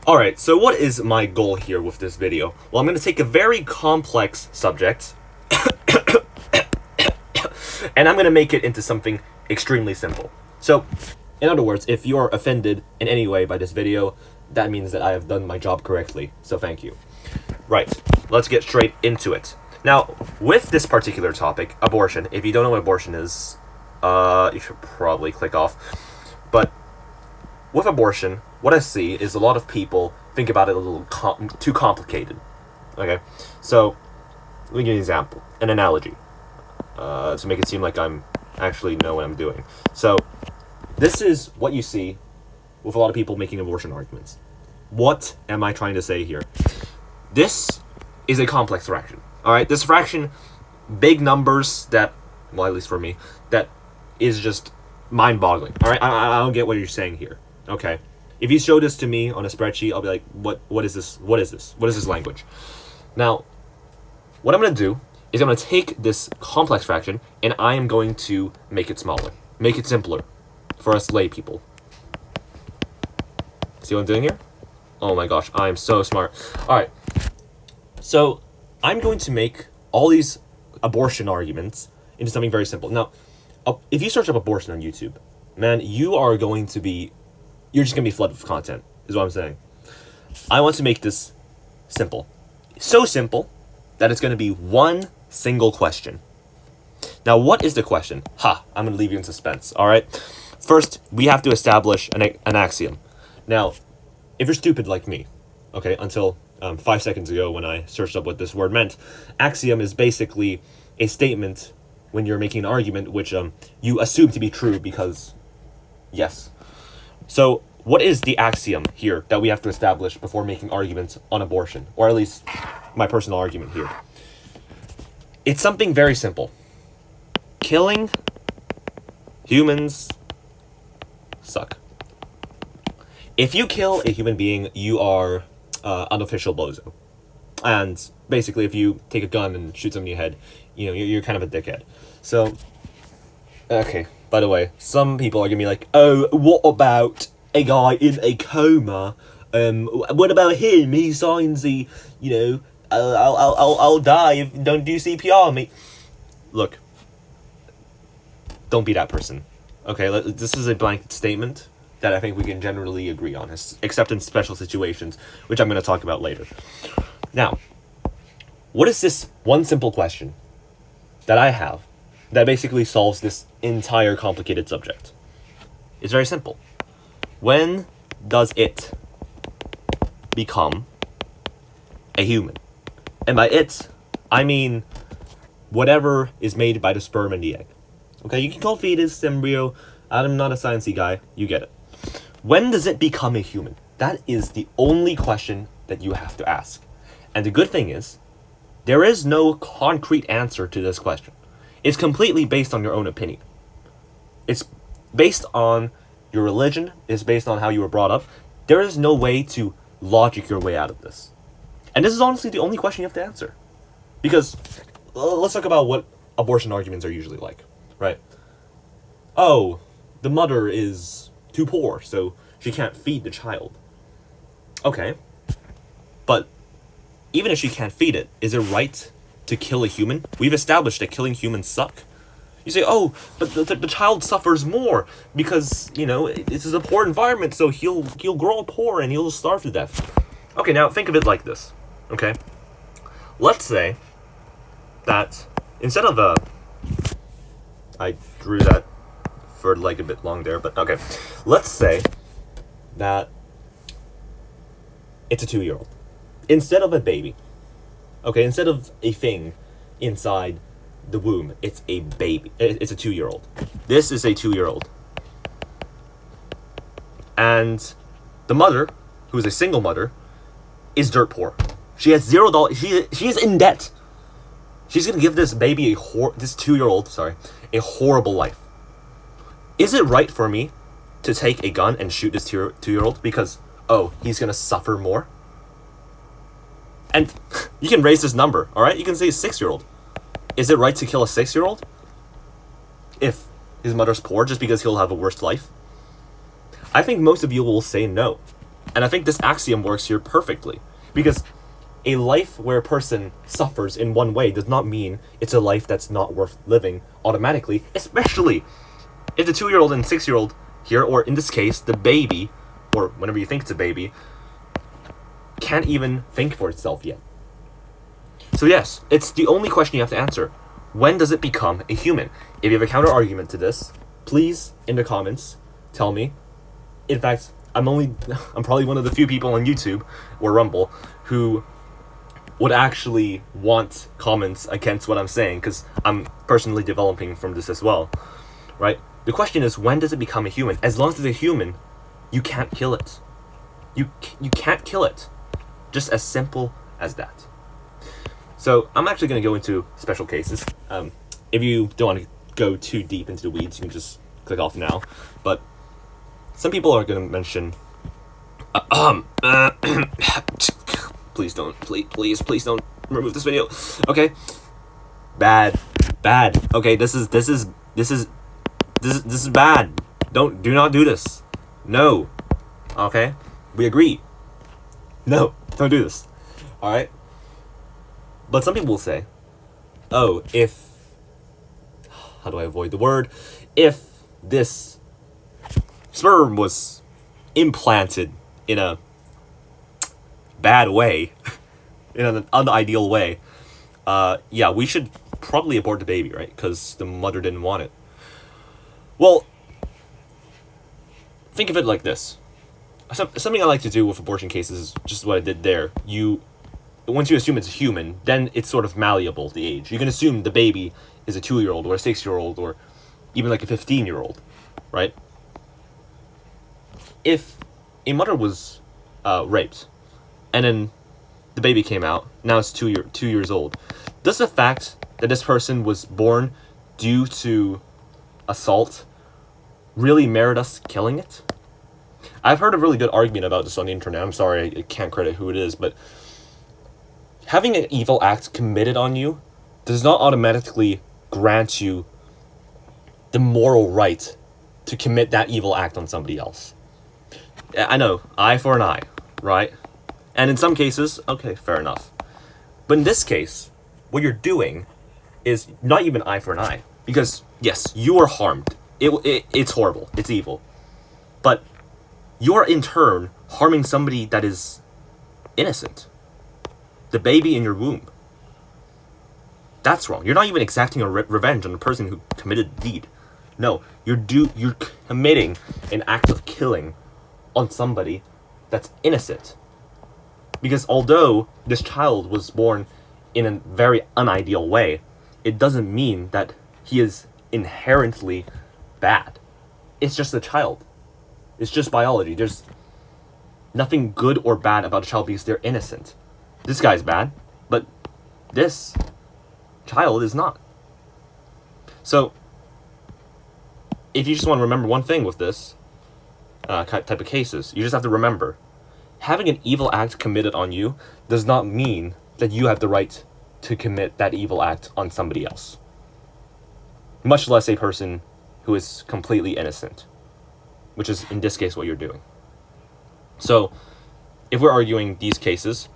Alright, so what is my goal here with this video? Well, I'm going to take a very complex subject, and I'm going to make it into something extremely simple. So, in other words, if you're offended in any way by this video, that means that I have done my job correctly, so thank you. Right, let's get straight into it. Now, with this particular topic, abortion, if you don't know what abortion is, you should probably click off. But with abortion, what I see is a lot of people think about it a little too complicated. Okay, so let me give you an example, an analogy, to make it seem like I'm actually know what I'm doing. So this is what you see with a lot of people making abortion arguments. What am I trying to say here? This is a complex fraction. All right, this fraction, big numbers that, well, at least for me, that is just mind-boggling. All right, I don't get what you're saying here. Okay, if you show this to me on a spreadsheet, I'll be like, what is this? What is this? What is this language? Now, what I'm going to do is I'm going to take this complex fraction and I am going to make it smaller, make it simpler for us lay people. See what I'm doing here? Oh my gosh, I am so smart. All right, so I'm going to make all these abortion arguments into something very simple. Now, if you search up abortion on YouTube, man, you're just going to be flooded with content, is what I'm saying. I want to make this simple. So simple that it's going to be one single question. Now, what is the question? I'm going to leave you in suspense, all right? First, we have to establish an axiom. Now, if you're stupid like me, okay, until 5 seconds ago when I searched up what this word meant, axiom is basically a statement when you're making an argument which you assume to be true because, yes. So, what is the axiom here that we have to establish before making arguments on abortion? Or at least, my personal argument here. It's something very simple. Killing humans suck. If you kill a human being, you are unofficial bozo. And basically, if you take a gun and shoot someone in the head, you're kind of a dickhead. So, okay, by the way, some people are gonna be like, oh, what about a guy in a coma? What about him? He signs the, I'll die if you don't do CPR on me. Look, don't be that person. Okay, this is a blanket statement that I think we can generally agree on, except in special situations, which I'm going to talk about later. Now, what is this one simple question that I have that basically solves this entire complicated subject? It's very simple. When does it become a human? And by it, I mean whatever is made by the sperm and the egg. Okay, you can call fetus, embryo. I'm not a sciencey guy. You get it. When does it become a human? That is the only question that you have to ask. And the good thing is, there is no concrete answer to this question. It's completely based on your own opinion. It's based on your religion. It's based on how you were brought up. There is no way to logic your way out of this. And this is honestly the only question you have to answer. Because, let's talk about what abortion arguments are usually like, right? Oh, the mother is too poor, so she can't feed the child. Okay, but even if she can't feed it, is it right to kill a human? We've established that killing humans suck. You say, oh, but the child suffers more because, this is a poor environment, so he'll grow up poor and he'll starve to death. Okay, now think of it like this, okay? Let's say that instead of I drew that for like a bit long there, but okay. Let's say that it's a 2-year-old. Instead of a baby, okay, instead of a thing inside the womb, it's a baby. It's a 2-year-old. This is a 2-year-old. And the mother, who is a single mother, is dirt poor. She has $0. She is in debt. She's gonna give this baby this 2-year-old, a horrible life. Is it right for me to take a gun and shoot this 2-year-old because, oh, he's gonna suffer more? And you can raise this number, all right? You can say a 6-year-old. Is it right to kill a 6-year-old if his mother's poor just because he'll have a worse life? I think most of you will say no. And I think this axiom works here perfectly, because a life where a person suffers in one way does not mean it's a life that's not worth living automatically, especially if the 2-year-old and 6-year-old here, or in this case, the baby, or whenever you think it's a baby, can't even think for itself yet. So yes, it's the only question you have to answer. When does it become a human? If you have a counter argument to this, please, in the comments, tell me. In fact, I'm probably one of the few people on YouTube or Rumble who would actually want comments against what I'm saying, because I'm personally developing from this as well, right? The question is, when does it become a human? As long as it's a human, you can't kill it. You can't kill it. Just as simple as that. So I'm actually going to go into special cases. If you don't want to go too deep into the weeds, you can just click off now. But some people are going to mention... please don't don't remove this video. Okay. Bad. Okay, this is bad. Do not do this. No. Okay? We agree. No, don't do this. Alright? But some people will say, oh, if... How do I avoid the word? If this sperm was implanted in a bad way, in an unideal way, yeah, we should probably abort the baby, right? Because the mother didn't want it. Well, think of it like this. Something I like to do with abortion cases is just what I did there. Once you assume it's human, then it's sort of malleable, the age. You can assume the baby is a 2-year-old or a 6-year-old or even like a 15-year-old, right? If a mother was raped and then the baby came out, now it's 2 years old, does the fact that this person was born due to assault really merit us killing it? I've heard a really good argument about this on the internet. I'm sorry, I can't credit who it is, but having an evil act committed on you does not automatically grant you the moral right to commit that evil act on somebody else. I know, eye for an eye, right? And in some cases, okay, fair enough. But in this case, what you're doing is not even eye for an eye. Because, yes, you are harmed. It's horrible. It's evil. But you're in turn harming somebody that is innocent. The baby in your womb. That's wrong. You're not even exacting a revenge on the person who committed the deed. No, you're committing an act of killing on somebody that's innocent. Because although this child was born in a very unideal way, it doesn't mean that he is inherently bad. It's just a child. It's just biology. There's nothing good or bad about a child because they're innocent. This guy's bad, but this child is not. So, if you just want to remember one thing with this type of cases, you just have to remember, having an evil act committed on you does not mean that you have the right to commit that evil act on somebody else. Much less a person who is completely innocent, which is in this case what you're doing. So, if we're arguing these cases,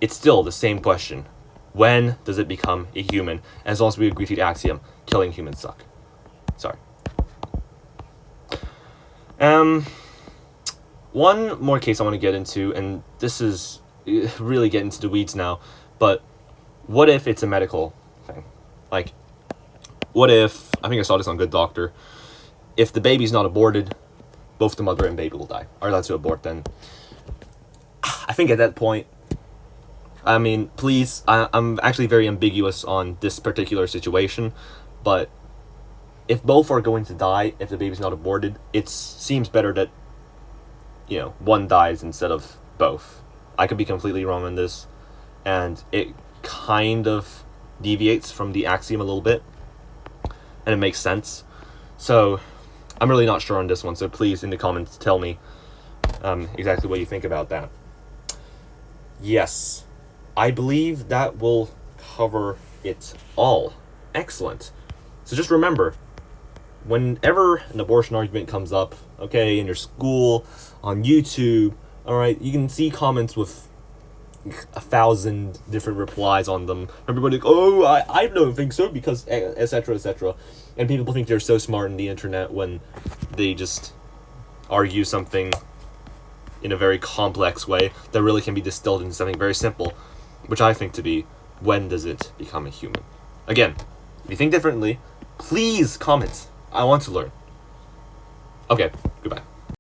it's still the same question. When does it become a human? As long as we agree to the axiom, killing humans suck. Sorry. One more case I want to get into, and this is really getting into the weeds now, but what if it's a medical thing? Like, what if, I think I saw this on Good Doctor, if the baby's not aborted, both the mother and baby will die. Are allowed to abort then? I think at that point, I mean, please, I'm actually very ambiguous on this particular situation, but if both are going to die, if the baby's not aborted, it seems better that, you know, one dies instead of both. I could be completely wrong on this, and it kind of deviates from the axiom a little bit, and it makes sense. So, I'm really not sure on this one, so please, in the comments, tell me exactly what you think about that. Yes, I believe that will cover it all. Excellent. So just remember, whenever an abortion argument comes up, okay, in your school, on YouTube, Alright, you can see comments with 1,000 different replies on them. Everybody like, oh, I don't think so because etc etc. And people think they're so smart in the internet when they just argue something in a very complex way that really can be distilled into something very simple, which I think to be, when does it become a human? Again, if you think differently, please comment. I want to learn. Okay, goodbye.